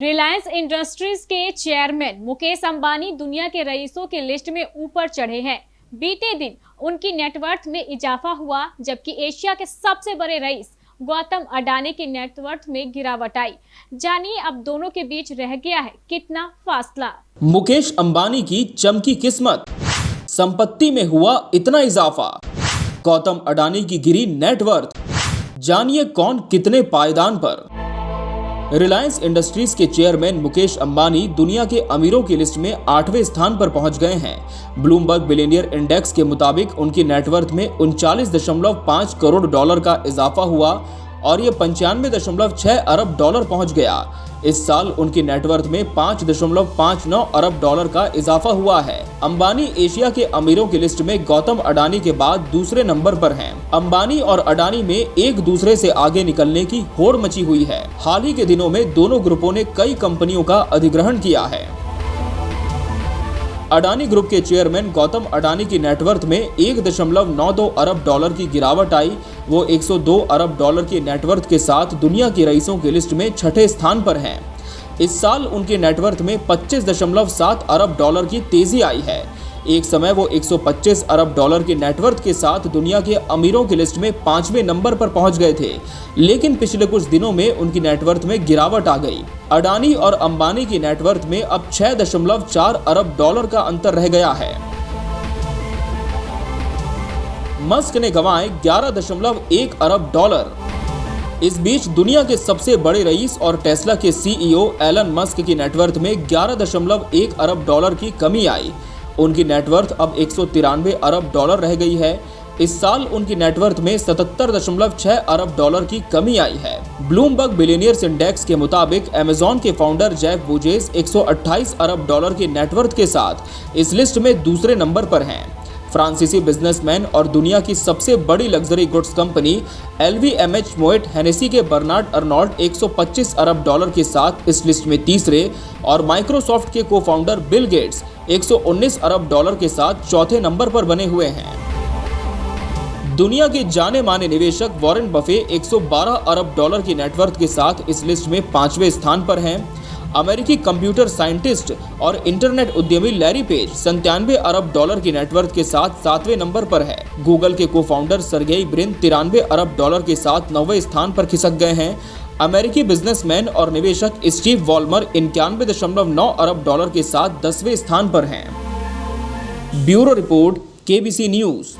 Reliance industries के chairman Mukesh Ambani दुनिया के रईसों की लिस्ट में ऊपर चढ़े हैं। बीते दिन उनकी नेटवर्थ में इजाफा हुआ, जबकि एशिया के सबसे बड़े रईस गौतम अडानी की नेटवर्थ में गिरावट आई। जानिए अब दोनों के बीच रह गया है कितना फासला। मुकेश अंबानी की चमकी किस्मत, संपत्ति में हुआ इतना इजाफा, गौतम अडानी की गिरी नेटवर्थ। जानिए कौन कितने पायदान पर। रिलायंस इंडस्ट्रीज के चेयरमैन मुकेश अंबानी दुनिया के अमीरों की लिस्ट में 8वें स्थान पर पहुंच गए हैं। ब्लूमबर्ग बिलियनियर इंडेक्स के मुताबिक उनकी नेटवर्थ में 39.5 करोड़ डॉलर का इजाफा हुआ और ये 95.6 अरब डॉलर पहुंच गया। इस साल उनकी नेटवर्थ में 5.59 अरब डॉलर का इजाफा हुआ है। अंबानी एशिया के अमीरों की लिस्ट में गौतम अडानी के बाद दूसरे नंबर पर हैं। अंबानी और अडानी में एक दूसरे से आगे निकलने की होड़ मची हुई है। हाल ही के दिनों में दोनों ग्रुपों ने कई कंपनियों का अधिग्रहण किया है। अडानी ग्रुप के चेयरमैन गौतम अडानी की नेटवर्थ में 1.92 अरब डॉलर की गिरावट आई। वो 102 अरब डॉलर की नेटवर्थ के साथ दुनिया के रईसों की लिस्ट में 6ठे स्थान पर हैं। इस साल उनकी नेटवर्थ में 25.7 अरब डॉलर की तेजी आई है। एक समय वो 125 अरब डॉलर की नेटवर्थ के साथ दुनिया के अमीरों की लिस्ट में 5वें नंबर पर पहुंच गए थे, लेकिन पिछले कुछ दिनों में उनकी नेटवर्थ में गिरावट आ गई। अडानी और अंबानी की नेटवर्थ में अब 6.4 अरब डॉलर का अंतर रह गया है। मस्क ने गंवाए 11.1 अरब डॉलर। इस बीच दुनिया के सबसे बड़े रईस और टेस्ला के सीईओ एलन मस्क की नेटवर्थ में 11.1 अरब डॉलर की कमी आई। उनकी नेटवर्थ अब 193 अरब डॉलर रह गई है। इस साल उनकी नेटवर्थ में 77.6 अरब डॉलर की कमी आई है। ब्लूमबर्ग बिलियनियर्स इंडेक्स के मुताबिक अमेजॉन के फाउंडर जेफ बेजोस 128 अरब डॉलर की नेटवर्थ के साथ इस लिस्ट में दूसरे नंबर पर हैं। फ्रांसीसी बिजनेसमैन और दुनिया की सबसे बड़ी luxury goods company LVMH Moet Hennessy के बर्नार्ड अर्नोल्ट 125 अरब डॉलर के साथ इस लिस्ट में तीसरे और माइक्रोसॉफ्ट के को फाउंडर बिल गेट्स 119 अरब डॉलर के साथ चौथे नंबर पर बने हुए हैं। दुनिया के जाने माने निवेशक वॉरेन बफे 112 अरब डॉलर की नेटवर्थ के साथ इस लिस्ट में 5वें स्थान पर हैं। अमेरिकी कंप्यूटर साइंटिस्ट और इंटरनेट उद्यमी लैरी पेज 97 अरब डॉलर की नेटवर्थ के साथ 7वें नंबर पर है। गूगल के को फाउंडर सर्गेई ब्रिन 93 अरब डॉलर के साथ 9वें स्थान पर खिसक गए हैं। अमेरिकी बिजनेसमैन और निवेशक स्टीव वॉलमर 91.9 अरब डॉलर के साथ 10वें स्थान पर हैं। Bureau report, KBC news.